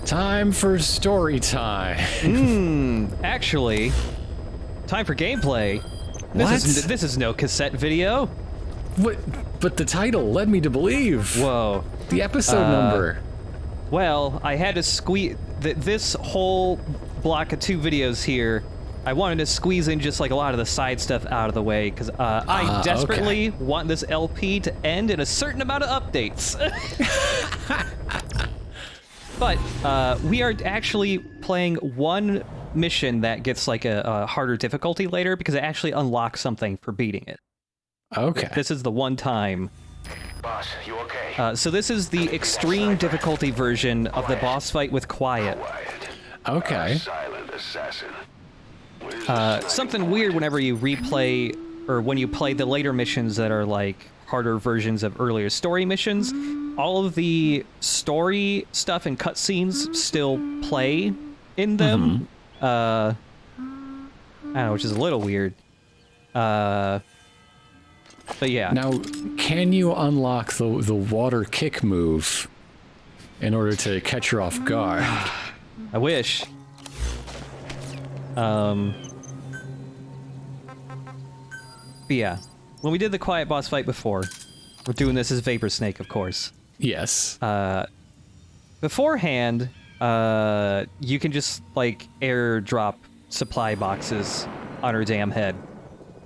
Time for story time. Actually, time for gameplay. What? This is no cassette video. What? But the title led me to believe. Whoa. The episode number. Well, I had to squeeze this whole block of 2 videos here. I wanted to squeeze in just like a lot of the side stuff out of the way because I desperately want this LP to end in a certain amount of updates. But we are actually playing one mission that gets like a harder difficulty later because it actually unlocks something for beating it. Okay. This is the one time. Boss, you okay? So this is the extreme difficulty version of the boss fight with Quiet. Okay. Silent assassin. Something weird whenever you replay, or when you play the later missions that are like harder versions of earlier story missions, all of the story stuff and cutscenes still play in them. I don't know, which is a little weird. But yeah. Now, can you unlock the water kick move in order to catch her off guard? I wish. But yeah, when we did the Quiet boss fight before, we're doing this as Vapor Snake, of course. Yes. Beforehand, you can just like airdrop supply boxes on her damn head.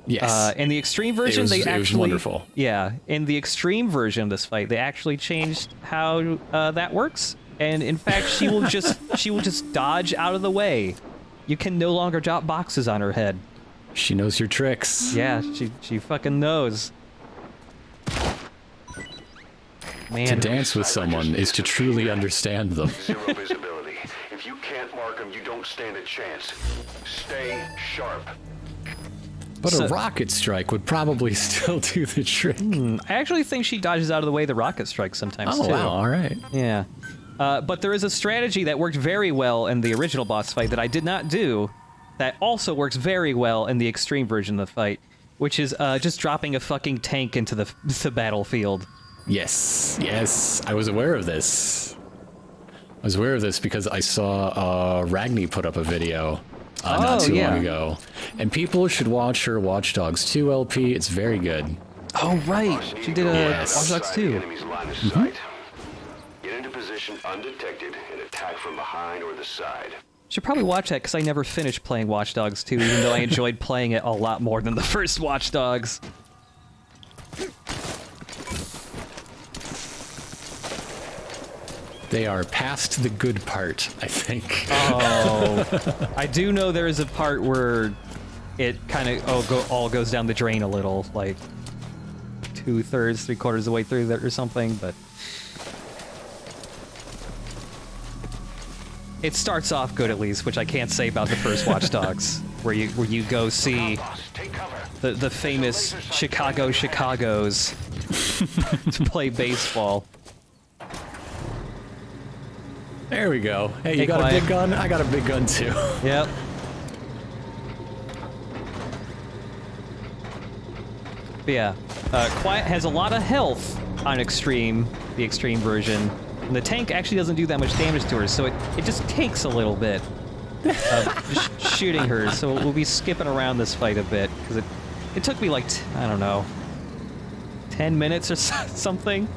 Yes. In the extreme version, it was wonderful. Yeah, in the extreme version of this fight, they actually changed how that works. And in fact, she will just dodge out of the way. You can no longer drop boxes on her head. She knows your tricks. Yeah, she fucking knows. Man. To dance with someone is to truly understand them. Zero visibility. If you can't mark them, you don't stand a chance. Stay sharp. But a rocket strike would probably still do the trick. I actually think she dodges out of the way the rocket strikes sometimes too. Oh, wow, all right. Yeah. But there is a strategy that worked very well in the original boss fight that I did not do that also works very well in the extreme version of the fight, which is just dropping a fucking tank into the battlefield. Yes, I was aware of this. I was aware of this because I saw Ragni put up a video not too long ago. And people should watch her Watch Dogs 2 LP. It's very good. Oh, right. She did a Watch Dogs 2. Enemy's line of sight. Get into position undetected and attack from behind or the side. Should probably watch that because I never finished playing Watch Dogs 2, even though I enjoyed playing it a lot more than the first Watch Dogs. They are past the good part, I think. Oh, I do know there is a part where it kind of all goes down the drain a little, like 2/3, 3/4 of the way through there or something, but it starts off good at least, which I can't say about the first Watch Dogs, where you go see the famous Chicago's to play baseball. There we go. Hey, you Hey, got Quiet. a big gun? I got a big gun too. Yep. But yeah, Quiet has a lot of health on Extreme, the Extreme version. And the tank actually doesn't do that much damage to her, so it just takes a little bit of shooting her. So we'll be skipping around this fight a bit, because it took me like, I don't know, 10 minutes or something.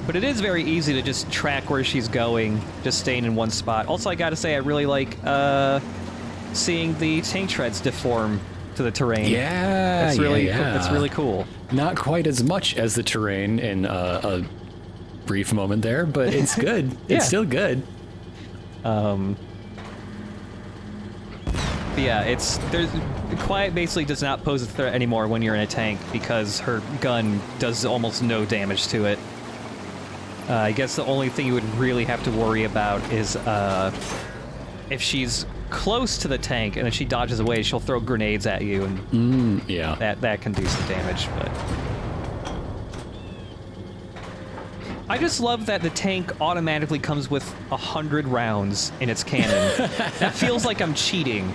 But it is very easy to just track where she's going, just staying in one spot. Also, I gotta say, I really like seeing the tank treads deform to the terrain. Yeah, That's really, yeah. that's really cool. Not quite as much as the terrain in a brief moment there, but it's good. Yeah. It's still good. But yeah, Quiet basically does not pose a threat anymore when you're in a tank because her gun does almost no damage to it. I guess the only thing you would really have to worry about is if she's close to the tank and if she dodges away, she'll throw grenades at you, and Yeah. that can do some damage. But I just love that the tank automatically comes with 100 rounds in its cannon. That feels like I'm cheating.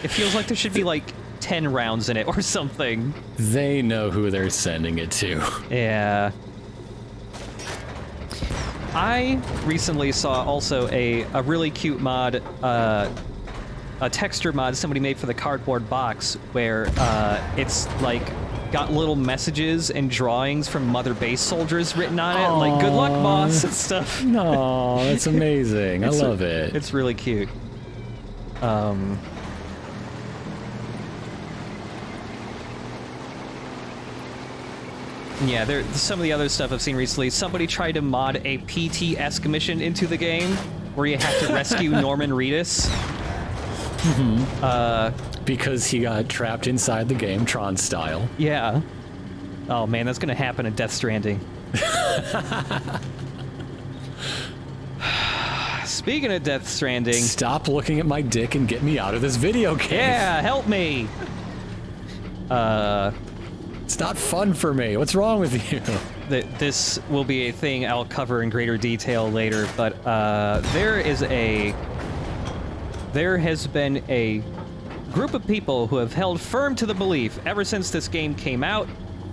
It feels like there should be like 10 rounds in it or something. They know who they're sending it to. Yeah. I recently saw also a really cute mod, a texture mod somebody made for the cardboard box, where it's like got little messages and drawings from Mother Base soldiers written on it, like "Good luck, boss" and stuff. No, that's amazing. I love it. It's really cute. Yeah, some of the other stuff I've seen recently. Somebody tried to mod a PT-esque mission into the game where you have to rescue Norman Reedus. Because he got trapped inside the game, Tron style. Yeah. Oh man, that's gonna happen in Death Stranding. Speaking of Death Stranding... Stop looking at my dick and get me out of this video game. Yeah, help me! It's not fun for me. What's wrong with you? This will be a thing I'll cover in greater detail later, but there has been a group of people who have held firm to the belief ever since this game came out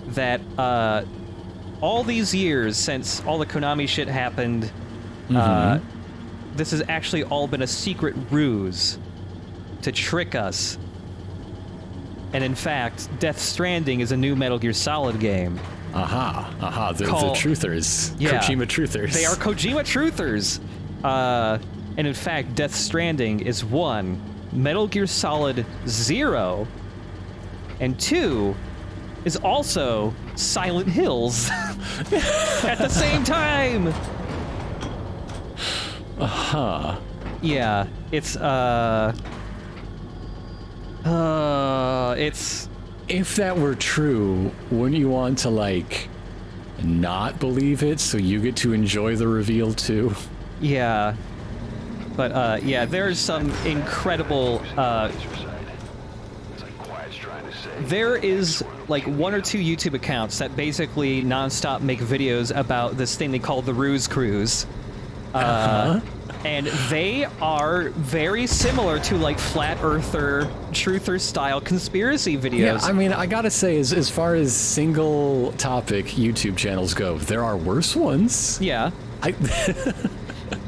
that all these years since all the Konami shit happened, this has actually all been a secret ruse to trick us. And in fact, Death Stranding is a new Metal Gear Solid game. The truthers. Yeah, Kojima truthers. They are Kojima truthers. And in fact, Death Stranding is 1, Metal Gear Solid 0, and 2 is also Silent Hills at the same time. Yeah, it's If that were true, wouldn't you want to, like, not believe it so you get to enjoy the reveal too? Yeah. But, yeah, there's some incredible, there is, like, 1 or 2 YouTube accounts that basically nonstop make videos about this thing they call the Ruse Cruise. And they are very similar to, like, flat earther, truther style conspiracy videos. Yeah, I mean, I gotta say, as far as single topic YouTube channels go, there are worse ones. Yeah.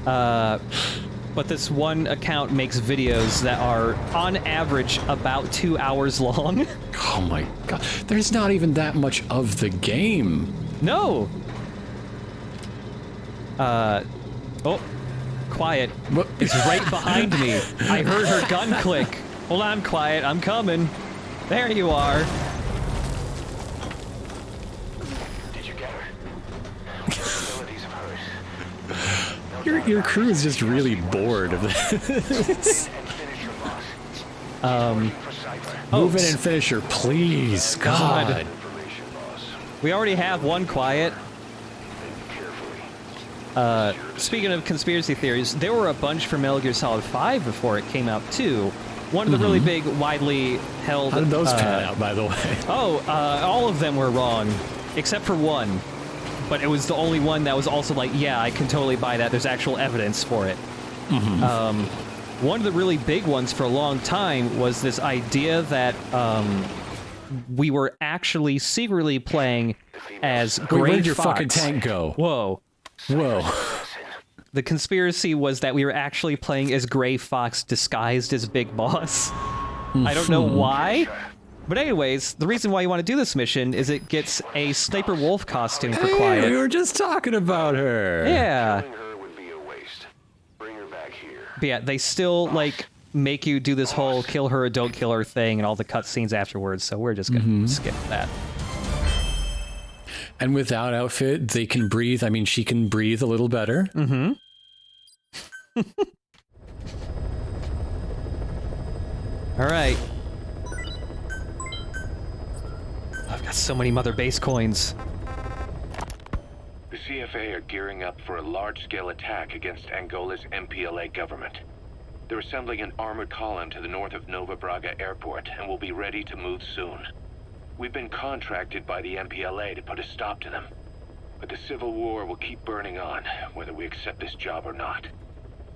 But this one account makes videos that are, on average, about 2 hours long. Oh my god. There's not even that much of the game. No! Oh. Quiet. What? It's right behind me. I heard her gun click. Hold on, Quiet. I'm coming. There you are. Did you get her? Abilities of hers. Your crew is just really bored of this. Move in and finish her, please. God. We already have one Quiet. Speaking of conspiracy theories, there were a bunch for Metal Gear Solid 5 before it came out, too. One of the really big, widely held... How did those pan out, by the way? All of them were wrong, except for one. But it was the only one that was also like, yeah, I can totally buy that. There's actual evidence for it. One of the really big ones for a long time was this idea that we were actually secretly playing as Gray Where did your Fox. fucking tank go? Whoa. Whoa. The conspiracy was that we were actually playing as Gray Fox disguised as Big Boss. I don't know why. But anyways, the reason why you want to do this mission is it gets a Sniper Wolf costume for Quiet. We were just talking about her. Yeah. Killing her would be a waste. Bring her back here. But yeah, they still, like, make you do this whole kill her or don't kill her thing and all the cutscenes afterwards, so we're just gonna skip that. And without outfit, they can breathe. I mean, she can breathe a little better. All right. I've got so many Mother Base coins. The CFA are gearing up for a large-scale attack against Angola's MPLA government. They're assembling an armored column to the north of Nova Braga Airport and will be ready to move soon. We've been contracted by the MPLA to put a stop to them. But the civil war will keep burning on, whether we accept this job or not.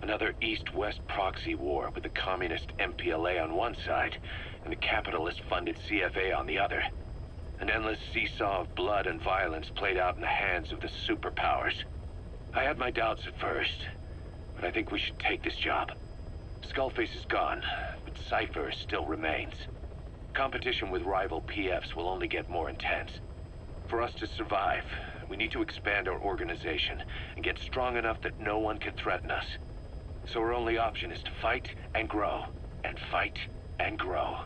Another East-West proxy war with the communist MPLA on one side and the capitalist-funded CFA on the other. An endless seesaw of blood and violence played out in the hands of the superpowers. I had my doubts at first, but I think we should take this job. Skullface is gone, but Cypher still remains. Competition with rival PFs will only get more intense. For us to survive, we need to expand our organization and get strong enough that no one can threaten us. So our only option is to fight and grow, and fight and grow.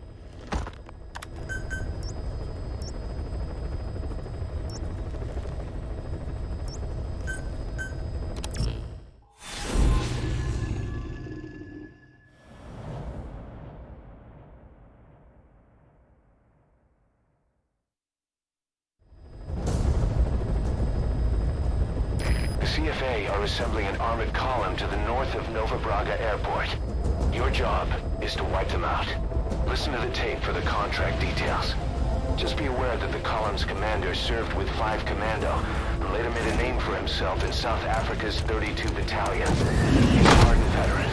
CFA are assembling an armored column to the north of Nova Braga Airport. Your job is to wipe them out. Listen to the tape for the contract details. Just be aware that the column's commander served with 5 Commando and later made a name for himself in South Africa's 32 Battalion. He's a hardened veteran,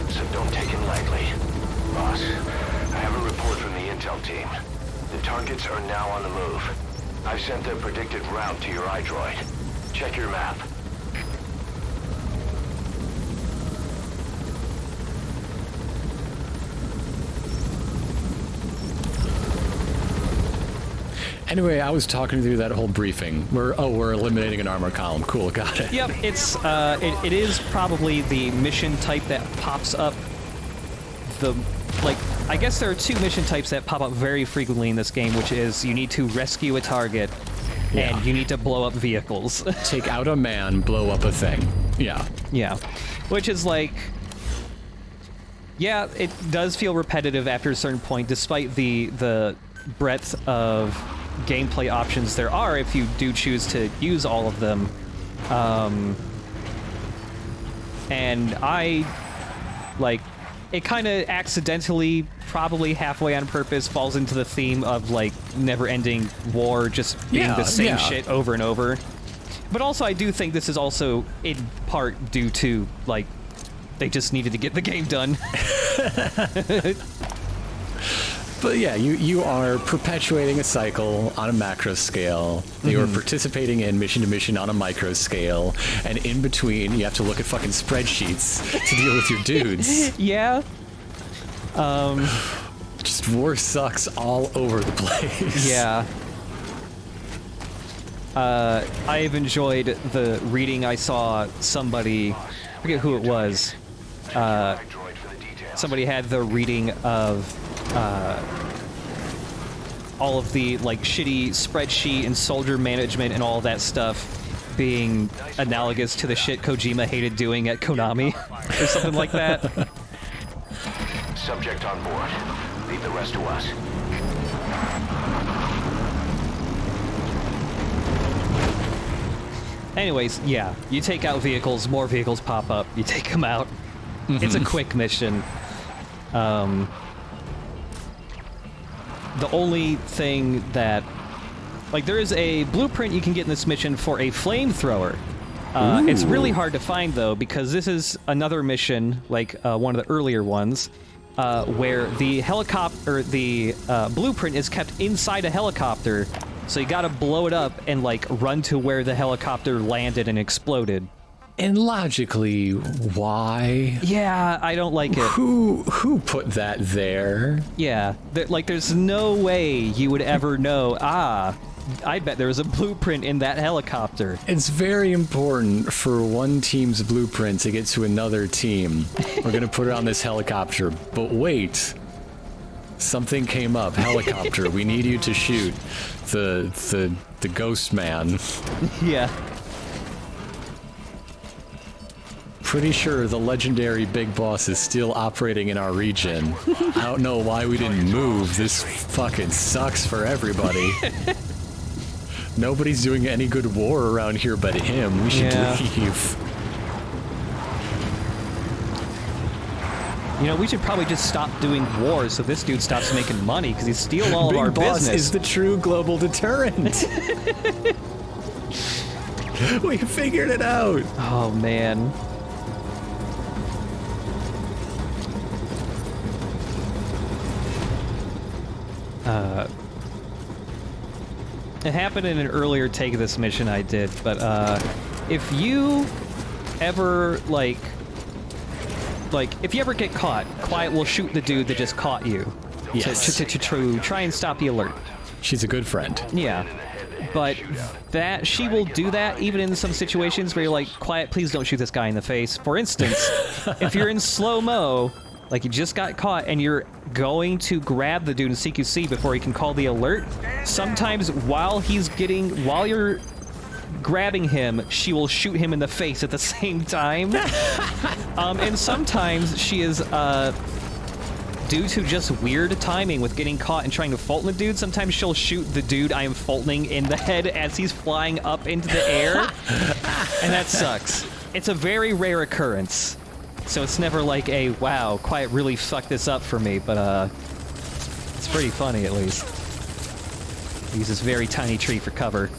so don't take him lightly. Boss, I have a report from the intel team. The targets are now on the move. I've sent their predicted route to your iDroid. Check your map. Anyway, I was talking through that whole briefing. We're eliminating an armor column. Cool, got it. Yep, it's it is probably the mission type that pops up. I guess there are 2 mission types that pop up very frequently in this game, which is you need to rescue a target, and you need to blow up vehicles. Take out a man, blow up a thing. Yeah. Yeah, which is like, yeah, it does feel repetitive after a certain point, despite the breadth of gameplay options there are if you do choose to use all of them. And it kind of accidentally, probably halfway on purpose, falls into the theme of, like, never-ending war, just being the same shit over and over. But also, I do think this is also, in part, due to, like, they just needed to get the game done. But yeah, you are perpetuating a cycle on a macro scale. You are participating in mission to mission on a micro scale, and in between, you have to look at fucking spreadsheets to deal with your dudes. Yeah. Just war sucks all over the place. Yeah. I've enjoyed the reading. I saw somebody, I forget who it was. Somebody had the reading of all of the, like, shitty spreadsheet and soldier management and all that stuff being analogous to the shit Kojima hated doing at Konami or something like that. Subject on board. Leave the rest to us. Anyways, yeah, you take out vehicles, more vehicles pop up, you take them out. It's a quick mission. The only thing that... Like, there is a blueprint you can get in this mission for a flamethrower. It's really hard to find, though, because this is another mission, like one of the earlier ones, where the helicopter, the blueprint is kept inside a helicopter, so you gotta blow it up and, like, run to where the helicopter landed and exploded. And logically, why? Yeah, I don't like it. Who put that there? Yeah, there's no way you would ever know, I bet there was a blueprint in that helicopter. It's very important for one team's blueprint to get to another team. We're gonna put it on this helicopter, but wait. Something came up, helicopter, we need you to shoot the ghost man. Yeah. Pretty sure the legendary Big Boss is still operating in our region. I don't know why we didn't move. This fucking sucks for everybody. Nobody's doing any good war around here but him. We should leave. You know, we should probably just stop doing wars so this dude stops making money, because he's stealing all of our Big Boss business. is the true global deterrent. We figured it out. Oh, man. It happened in an earlier take of this mission I did, but if you ever, like, if you ever get caught, Quiet will shoot the dude that just caught you. Yes. To try and stop the alert. She's a good friend. Yeah. But that she will do that even in some situations where you're like, Quiet, please don't shoot this guy in the face. For instance, if you're in slow-mo, like you just got caught and you're going to grab the dude in CQC before he can call the alert, sometimes while you're grabbing him, she will shoot him in the face at the same time. And sometimes she is, due to just weird timing with getting caught and trying to Fulton the dude, sometimes she'll shoot the dude I am Fultoning in the head as he's flying up into the air. And that sucks. It's a very rare occurrence. So it's never like a, wow, Quiet really fucked this up for me, but it's pretty funny at least. Use this very tiny tree for cover.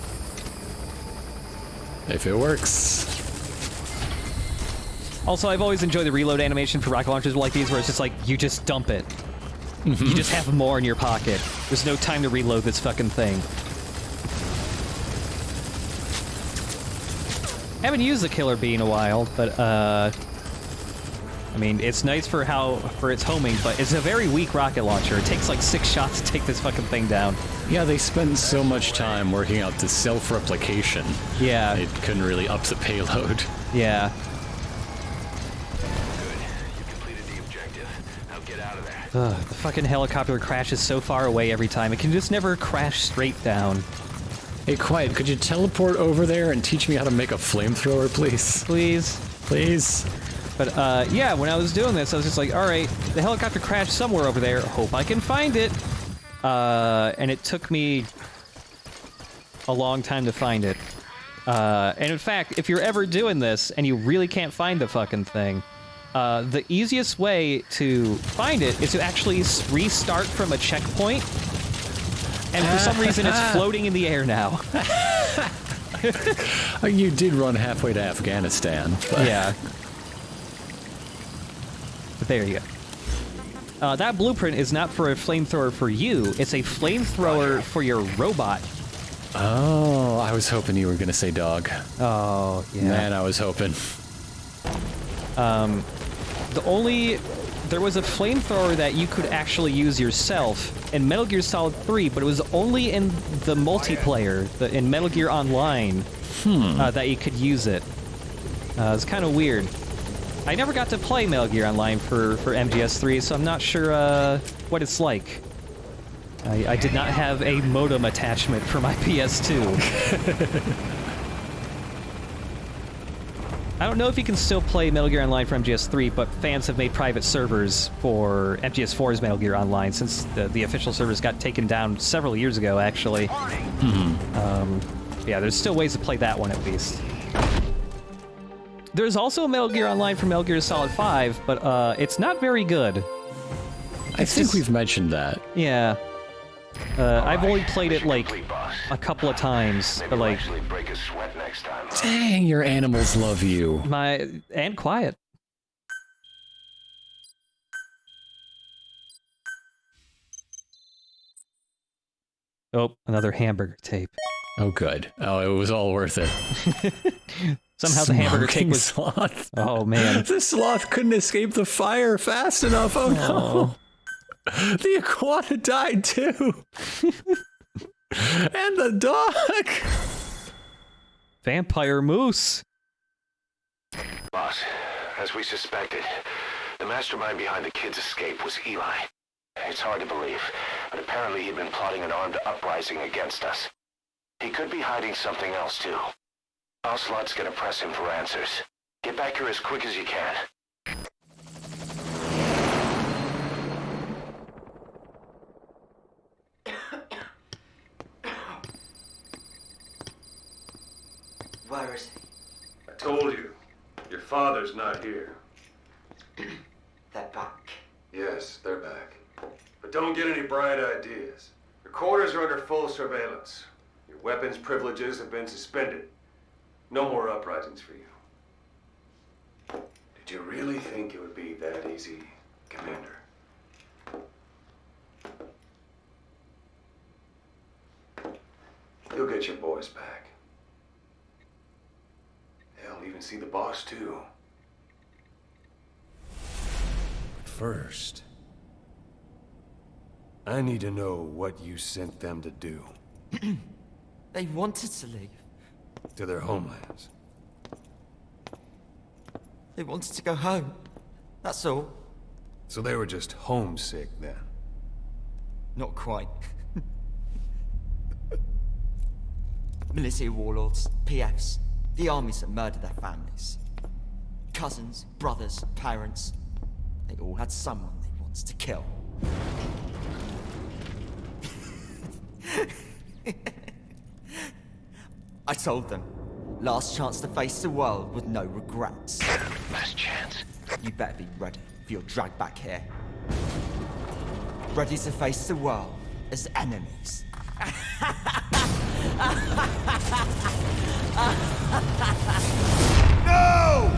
If it works. Also, I've always enjoyed the reload animation for rocket launchers like these, where it's just like, you just dump it. You just have more in your pocket. There's no time to reload this fucking thing. Haven't used the Killer Bee in a while, but, I mean, it's nice for its homing, but it's a very weak rocket launcher. It takes like 6 shots to take this fucking thing down. Yeah, they spend so much time working out the self-replication. Yeah. It couldn't really up the payload. Yeah. You completed the objective. Now get out of there. Ugh, the fucking helicopter crashes so far away every time. It can just never crash straight down. Hey, Quiet, could you teleport over there and teach me how to make a flamethrower, please? Please. Please? But, yeah, when I was doing this, I was just like, alright, the helicopter crashed somewhere over there. Hope I can find it. And it took me a long time to find it. And in fact, if you're ever doing this and you really can't find the fucking thing, the easiest way to find it is to actually restart from a checkpoint. And for some reason, it's floating in the air now. You did run halfway to Afghanistan. But... Yeah. But there you go. That blueprint is not for a flamethrower for you. It's a flamethrower for your robot. Oh, I was hoping you were going to say dog. Oh, yeah. Man, I was hoping. There was a flamethrower that you could actually use yourself in Metal Gear Solid 3, but it was only in the multiplayer, in Metal Gear Online, that you could use it. It's kind of weird. I never got to play Metal Gear Online for MGS3, so I'm not sure what it's like. I did not have a modem attachment for my PS2. I don't know if you can still play Metal Gear Online for MGS3, but fans have made private servers for MGS4's Metal Gear Online since the official servers got taken down several years ago, actually. Yeah, there's still ways to play that one at least. There's also a Metal Gear Online for Metal Gear Solid 5, but it's not very good. I think we've mentioned that. Yeah. I've only played it like a couple of times, but like... Actually break a sweat next time. Dang, your animals love you. And Quiet. Oh, another hamburger tape. Oh, good. Oh, it was all worth it. Somehow the hamburger tape was... sloth. Oh, man. The sloth couldn't escape the fire fast enough. Oh, no. The iguana died, too. And the dog. Vampire moose. Boss, as we suspected, the mastermind behind the kid's escape was Eli. It's hard to believe, but apparently he'd been plotting an armed uprising against us. He could be hiding something else, too. Ocelot's gonna press him for answers. Get back here as quick as you can. Where is he? I told you. Your father's not here. They're back. Yes, they're back. But don't get any bright ideas. Your quarters are under full surveillance. Your weapons privileges have been suspended. No more uprisings for you. Did you really think it would be that easy, Commander? You'll get your boys back. I'll even see the boss too. First, I need to know what you sent them to do. They wanted to leave. To their homelands. They wanted to go home. That's all. So they were just homesick then. Not quite. Military warlords, PFs, the armies that murder their families. Cousins, brothers, parents. They all had someone they wanted to kill. I told them, last chance to face the world with no regrets. Last chance. You better be ready for your drag back here. Ready to face the world as enemies. No!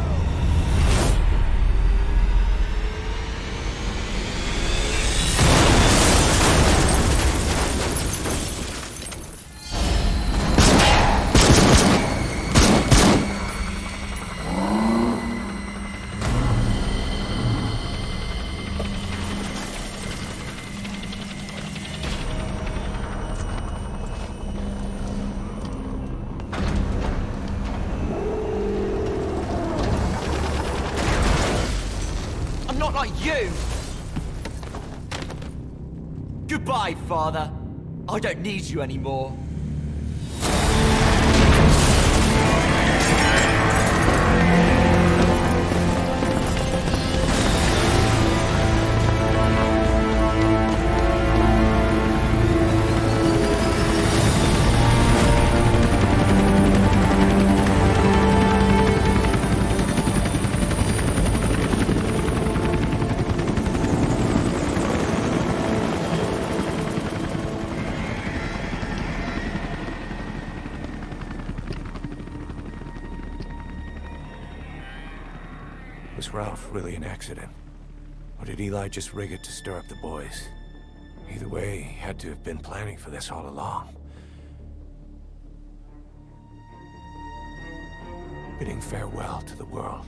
I'm not like you! Goodbye, Father. I don't need you anymore. Was Ralph really an accident? Or did Eli just rig it to stir up the boys? Either way, he had to have been planning for this all along. Bidding farewell to the world.